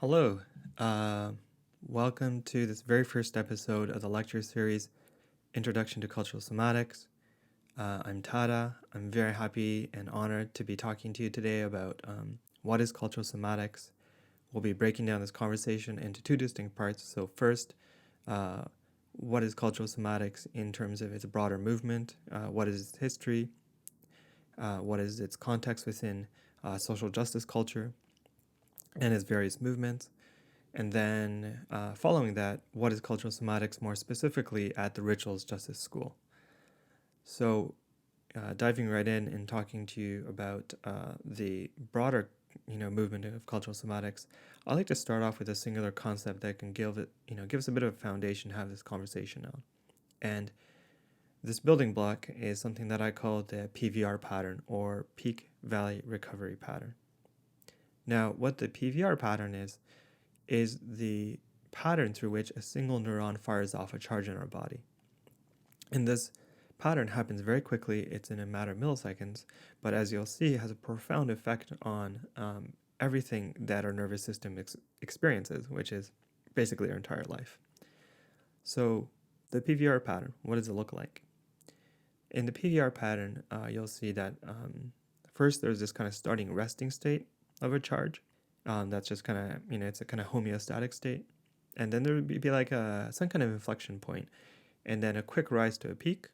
Hello. Uh, Welcome to this very first episode of the lecture series, Introduction to Cultural Somatics. I'm Tada. I'm very happy and honored to be talking to you today about what is cultural somatics. We'll be breaking down this conversation into two distinct parts. So first, uh, what is cultural somatics in terms of its broader movement? What is its history? What is its context within social justice culture and its various movements? And then following that, what is cultural somatics more specifically at the Rituals Justice School? So diving right in and talking to you about the broader movement of cultural somatics, I like to start off with a singular concept that can give us a bit of a foundation to have this conversation on. And this building block is something that I call the PVR pattern, or peak valley recovery pattern. Now, what the PVR pattern is the pattern through which a single neuron fires off a charge in our body. And this pattern happens very quickly. It's in a matter of milliseconds, but as you'll see, it has a profound effect on everything that our nervous system experiences, which is basically our entire life. So the PVR pattern, what does it look like? In the PVR pattern, you'll see that first there's this kind of starting resting state of a charge. That's just kind of, it's a kind of homeostatic state. And then there would be like some kind of inflection point, and then a quick rise to a peak.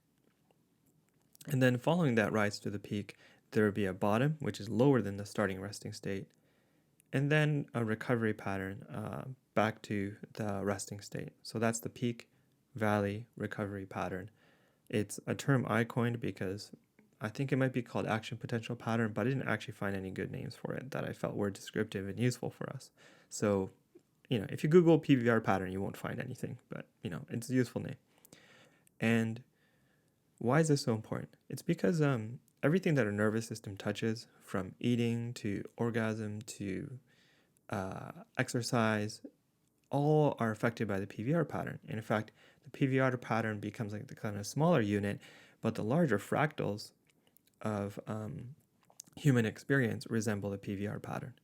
And then following that rise to the peak, there would be a bottom, which is lower than the starting resting state, and then a recovery pattern back to the resting state. So that's the peak valley recovery pattern. It's a term I coined because I think it might be called action potential pattern, but I didn't actually find any good names for it that I felt were descriptive and useful for us. So, if you Google PVR pattern, you won't find anything, but, it's a useful name. And why is this so important? It's because everything that our nervous system touches, from eating to orgasm to exercise, all are affected by the PVR pattern. And in fact, the PVR pattern becomes like the kind of smaller unit, but the larger fractals of human experience resemble the PVR pattern.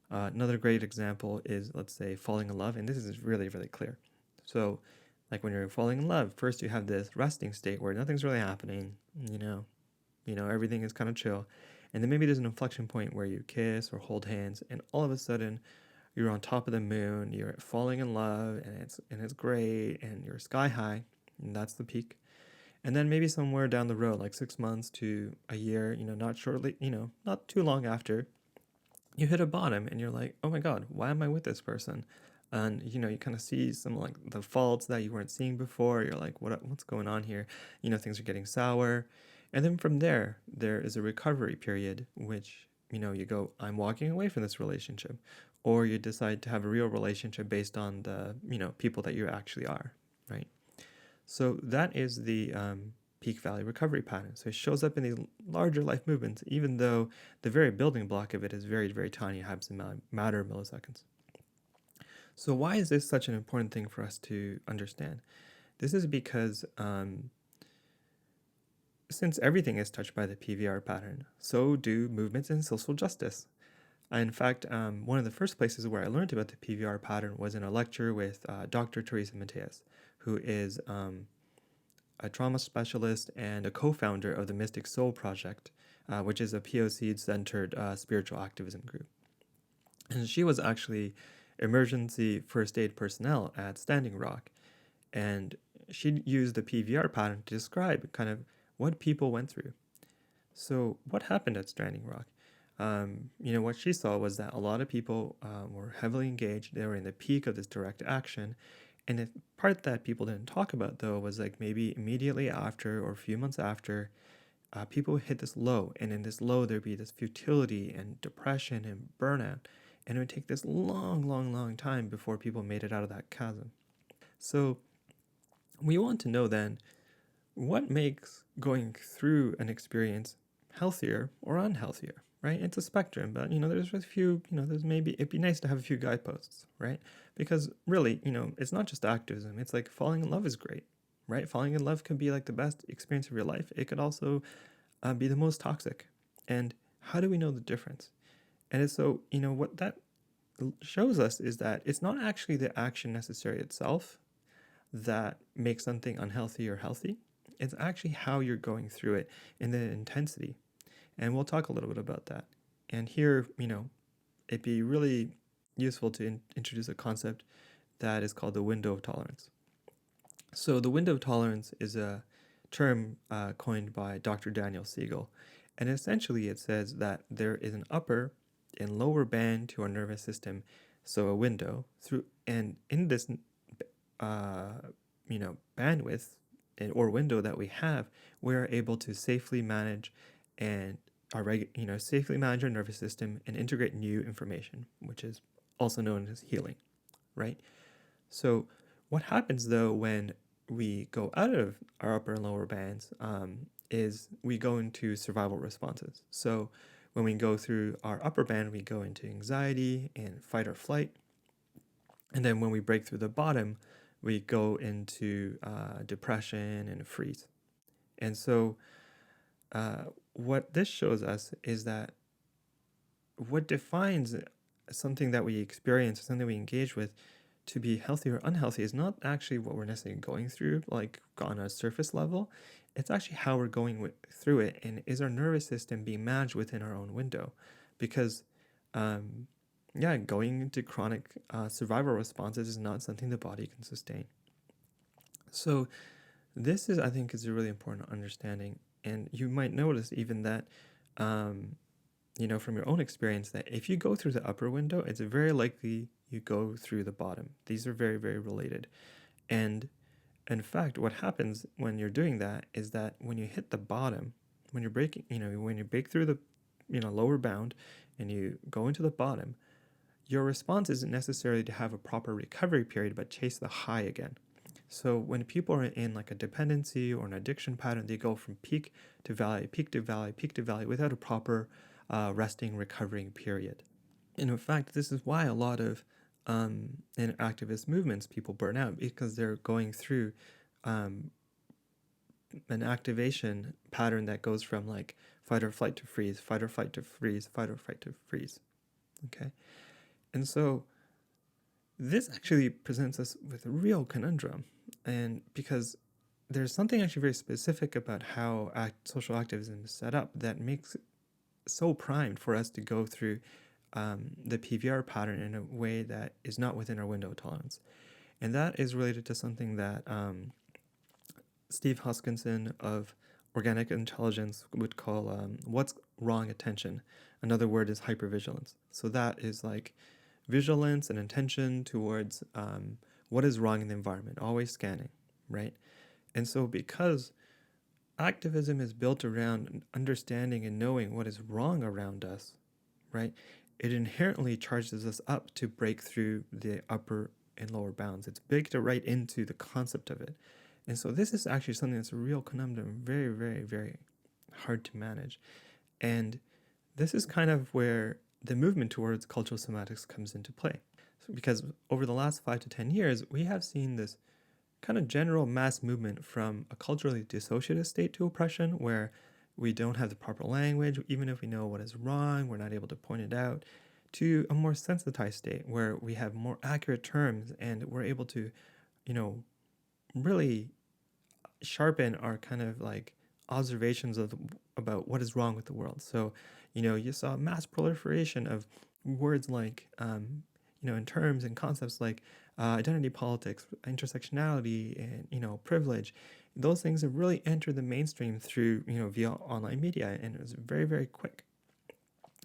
Another great example is, let's say, falling in love, and this is really, really clear. So, like when you're falling in love, first you have this resting state where nothing's really happening, everything is kind of chill, and then maybe there's an inflection point where you kiss or hold hands, and all of a sudden you're on top of the moon, you're falling in love, and it's great, and you're sky high, and that's the peak. And then maybe somewhere down the road, like 6 months to a year, not too long after, you hit a bottom and you're like, oh my God, why am I with this person? And, you kind of see some like the faults that you weren't seeing before. You're like, what's going on here? Things are getting sour. And then from there is a recovery period, which, you go, I'm walking away from this relationship. Or you decide to have a real relationship based on the, people that you actually are, right? So that is the peak valley recovery pattern. So it shows up in these larger life movements, even though the very building block of it is very, very tiny. It happens in a matter of milliseconds. So why is this such an important thing for us to understand? This is because since everything is touched by the PVR pattern, so do movements in social justice. In fact, one of the first places where I learned about the PVR pattern was in a lecture with Dr. Teresa Mateus, who is a trauma specialist and a co-founder of the Mystic Soul Project, which is a POC-centered spiritual activism group. And she was actually emergency first aid personnel at Standing Rock, and she used the PVR pattern to describe kind of what people went through. So what happened at Standing Rock? What she saw was that a lot of people were heavily engaged. They were in the peak of this direct action. And the part that people didn't talk about, though, was like maybe immediately after or a few months after, people would hit this low. And in this low, there'd be this futility and depression and burnout. And it would take this long, long, long time before people made it out of that chasm. So we want to know then, what makes going through an experience healthier or unhealthier, right? It's a spectrum, but there's a few, there's maybe it'd be nice to have a few guideposts, right? Because really, it's not just activism. It's like falling in love is great, right? Falling in love can be like the best experience of your life. It could also be the most toxic. And how do we know the difference? And it's so, what that shows us is that it's not actually the action necessary itself that makes something unhealthy or healthy. It's actually how you're going through it and the intensity. And we'll talk a little bit about that. And here, it'd be really useful to introduce a concept that is called the window of tolerance. So the window of tolerance is a term coined by Dr. Daniel Siegel. And essentially it says that there is an upper and lower band to our nervous system, so a window through, and in this bandwidth or window that we have, we're able to safely manage and safely manage our nervous system and integrate new information, which is also known as healing, right? So what happens though when we go out of our upper and lower bands is we go into survival responses. So when we go through our upper band, we go into anxiety and fight or flight. And then when we break through the bottom, we go into depression and freeze. And so what this shows us is that what defines something that we experience, something that we engage with, to be healthy or unhealthy is not actually what we're necessarily going through, like on a surface level. It's actually how we're going through it, and is our nervous system being managed within our own window? Because, going into chronic survival responses is not something the body can sustain. So this is, I think, is a really important understanding, and you might notice even that, from your own experience, that if you go through the upper window, it's very likely you go through the bottom. These are very, very related. And in fact, what happens when you're doing that is that when you hit the bottom, when you're breaking, when you break through the, lower bound and you go into the bottom, your response isn't necessarily to have a proper recovery period, but chase the high again. So when people are in like a dependency or an addiction pattern, they go from peak to valley, peak to valley, peak to valley without a proper resting, recovering period. And in fact, this is why a lot of in activist movements, people burn out, because they're going through an activation pattern that goes from like fight or flight to freeze, fight or flight to freeze, fight or flight to freeze. Okay. And so this actually presents us with a real conundrum. And because there's something actually very specific about how social activism is set up that makes it so primed for us to go through the PVR pattern in a way that is not within our window of tolerance. And that is related to something that Steve Hoskinson of organic intelligence would call what's wrong attention. Another word is hypervigilance. So that is like vigilance and attention towards what is wrong in the environment, always scanning, right? And so because activism is built around understanding and knowing what is wrong around us, right, it inherently charges us up to break through the upper and lower bounds. It's baked right into the concept of it. And so this is actually something that's a real conundrum, very, very, very hard to manage. And this is kind of where the movement towards cultural semantics comes into play. So because over the last 5 to 10 years, we have seen this kind of general mass movement from a culturally dissociative state to oppression, where we don't have the proper language, even if we know what is wrong, we're not able to point it out, to a more sensitized state where we have more accurate terms and we're able to, really sharpen our kind of like observations about what is wrong with the world. So, you saw mass proliferation of words like, in terms and concepts like identity politics, intersectionality, and, privilege. Those things have really entered the mainstream through, via online media, and it was very, very quick.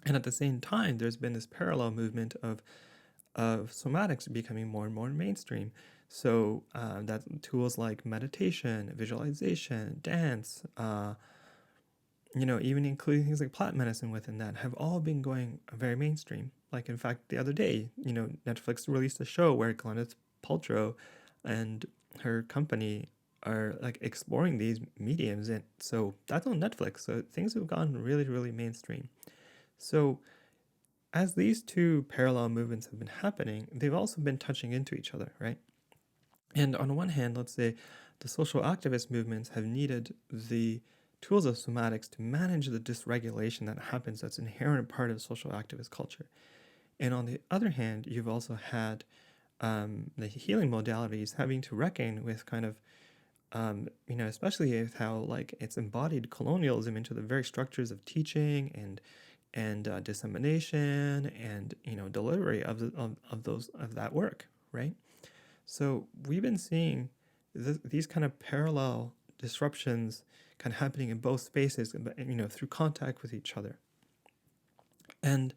And at the same time, there's been this parallel movement of somatics becoming more and more mainstream. So that tools like meditation, visualization, dance, even including things like plant medicine within that, have all been going very mainstream. Like, in fact, the other day, Netflix released a show where Gwyneth Paltrow and her company are like exploring these mediums, and so that's on Netflix. So things have gone really, really mainstream. So as these two parallel movements have been happening, they've also been touching into each other, right? And on one hand, let's say the social activist movements have needed the tools of somatics to manage the dysregulation that happens, that's an inherent part of social activist culture. And on the other hand, you've also had the healing modalities having to reckon with kind of, especially with how like it's embodied colonialism into the very structures of teaching and dissemination and delivery of that work, right? So we've been seeing these kind of parallel disruptions kind of happening in both spaces, through contact with each other. And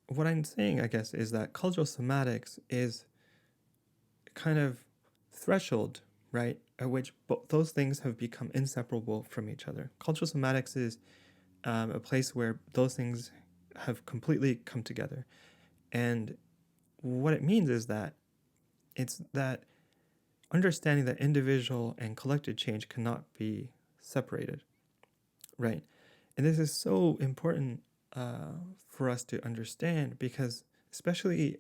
what I'm saying, I guess, is that cultural somatics is kind of threshold, right, at which those things have become inseparable from each other. Cultural somatics is a place where those things have completely come together. And what it means is that it's that understanding that individual and collective change cannot be separated, right? And this is so important for us to understand because, especially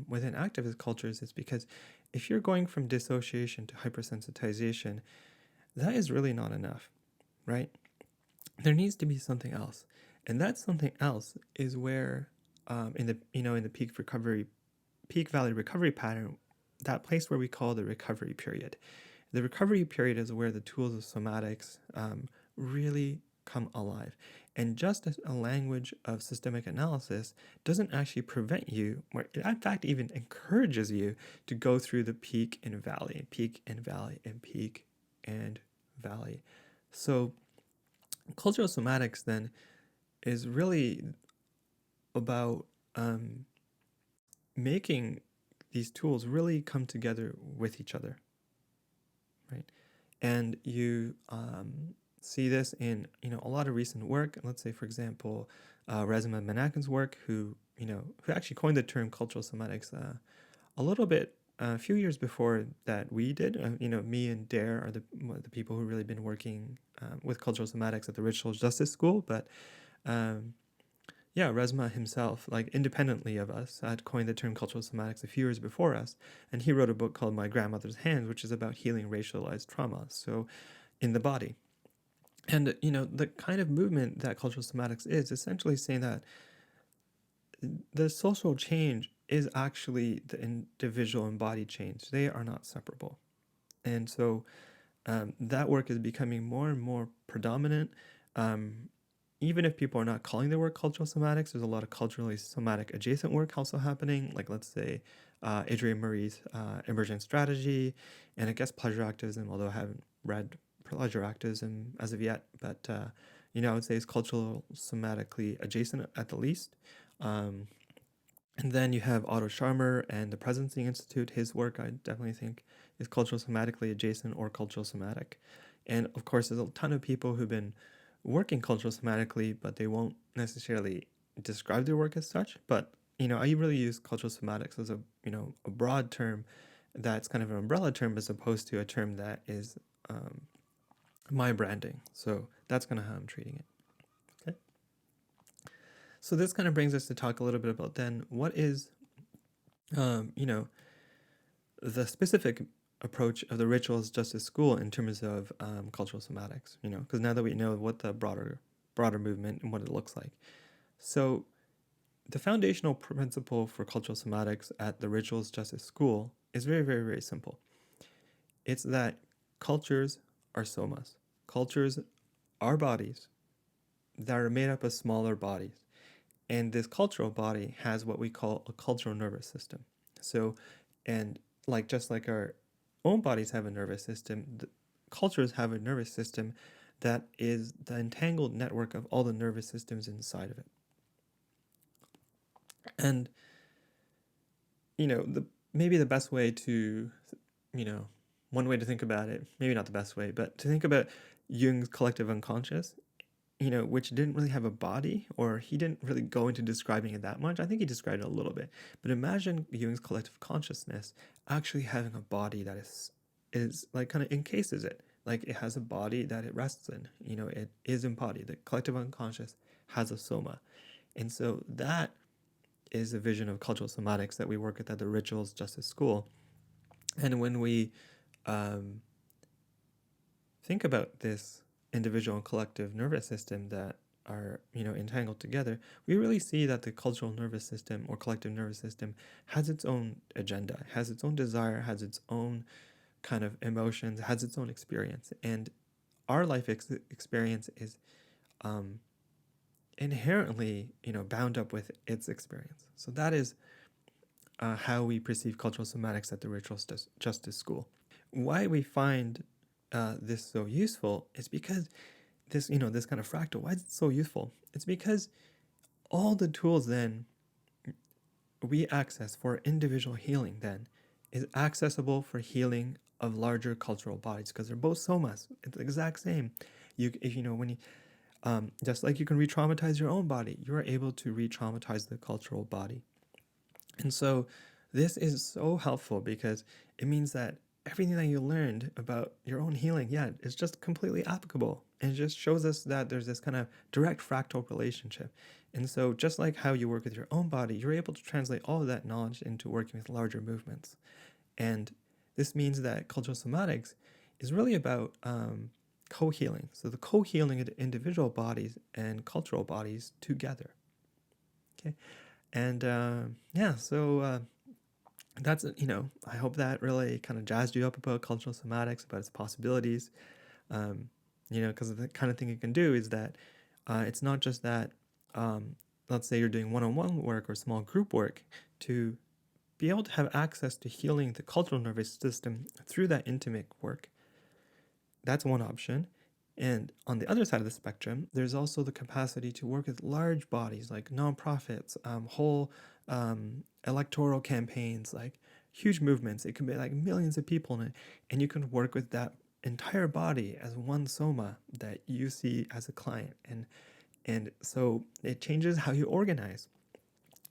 within activist cultures, it's because if you're going from dissociation to hypersensitization, that is really not enough, right? There needs to be something else, and that something else is where in the peak valley recovery pattern, that place where we call the recovery period. The recovery period is where the tools of somatics really come alive. And just as a language of systemic analysis doesn't actually prevent you, or it in fact even encourages you to go through the peak and valley, peak and valley, and peak and valley. So cultural somatics then is really about making these tools really come together with each other, right? And you see this in a lot of recent work. Let's say, for example, Resmaa Menachen's work, who actually coined the term cultural somatics a little bit a few years before that we did. Me and Dare are the people who really been working with cultural somatics at the Ritual Justice School, but Resmaa himself, like independently of us, had coined the term cultural somatics a few years before us, and he wrote a book called My Grandmother's Hands, which is about healing racialized trauma, so in the body. And the kind of movement that cultural somatics is essentially saying that the social change is actually the individual embodied change. They are not separable. And so that work is becoming more and more predominant. Even if people are not calling their work cultural somatics, there's a lot of culturally somatic adjacent work also happening, like let's say Adrienne Marie's emergent strategy, and I guess pleasure activism, although I haven't read pleasure activism as of yet, but I would say it's cultural somatically adjacent at the least. And then you have Otto Scharmer and the Presidency Institute. His work, I definitely think, is cultural somatically adjacent or cultural somatic. And of course, there's a ton of people who've been working cultural somatically, but they won't necessarily describe their work as such. But I really use cultural somatics as a broad term that's kind of an umbrella term as opposed to a term that is my branding. So that's kind of how I'm treating it. Okay. So this kind of brings us to talk a little bit about then what is, the specific approach of the Rituals Justice School in terms of cultural somatics, because now that we know what the broader movement and what it looks like. So the foundational principle for cultural somatics at the Rituals Justice School is very, very, very simple. It's that cultures are somas. Cultures are bodies that are made up of smaller bodies. And this cultural body has what we call a cultural nervous system. So, and just like our own bodies have a nervous system, cultures have a nervous system that is the entangled network of all the nervous systems inside of it. And maybe the best way to, one way to think about it, maybe not the best way, but to think about Jung's collective unconscious, which didn't really have a body, or he didn't really go into describing it that much. I think he described it a little bit. But imagine Jung's collective consciousness actually having a body that is like kind of encases it. Like it has a body that it rests in. It is embodied. The collective unconscious has a soma. And so that is a vision of cultural somatics that we work with at the Rituals Justice School. And when we think about this individual and collective nervous system that are entangled together, we really see that the cultural nervous system or collective nervous system has its own agenda, has its own desire, has its own kind of emotions, has its own experience, and our life experience is inherently bound up with its experience. So that is how we perceive cultural somatics at the Racial Justice School. Why we find this so useful is because this kind of fractal, why is it so useful? It's because all the tools then we access for individual healing then is accessible for healing of larger cultural bodies, because they're both somas. It's the exact same. When you just like you can re-traumatize your own body, you are able to re-traumatize the cultural body. And so this is so helpful because it means that everything that you learned about your own healing, is just completely applicable. And it just shows us that there's this kind of direct fractal relationship. And so just like how you work with your own body, you're able to translate all of that knowledge into working with larger movements. And this means that cultural somatics is really about co-healing. So the co-healing of individual bodies and cultural bodies together. Okay. And so that's, I hope that really kind of jazzed you up about cultural somatics, about its possibilities. Because the kind of thing you can do is that it's not just that, let's say you're doing one-on-one work or small group work, to be able to have access to healing the cultural nervous system through that intimate work. That's one option. And on the other side of the spectrum, there's also the capacity to work with large bodies like nonprofits, whole electoral campaigns, like huge movements. It could be like millions of people in it. And you can work with that entire body as one soma that you see as a client. And so it changes how you organize.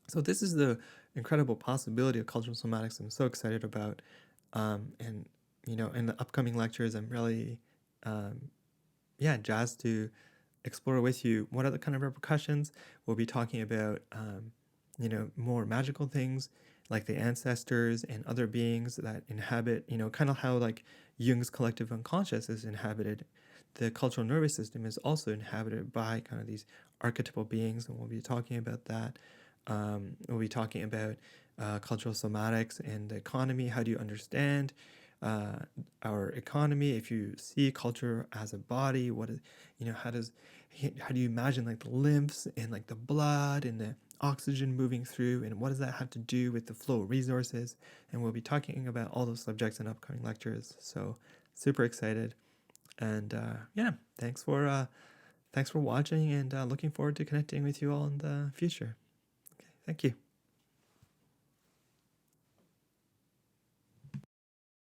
So this is the incredible possibility of cultural somatics I'm so excited about. And in the upcoming lectures, I'm really jazzed to explore with you what are the kind of repercussions. We'll be talking about more magical things like the ancestors and other beings that inhabit, kind of how like Jung's collective unconscious is inhabited. The cultural nervous system is also inhabited by kind of these archetypal beings, and we'll be talking about that. We'll be talking about cultural somatics and the economy. How do you understand our economy? If you see culture as a body, what is, how do you imagine like the lymphs and like the blood and the oxygen moving through, and what does that have to do with the flow of resources? And we'll be talking about all those subjects in upcoming lectures. So super excited, and thanks for watching, and looking forward to connecting with you all in the future. Okay, thank you.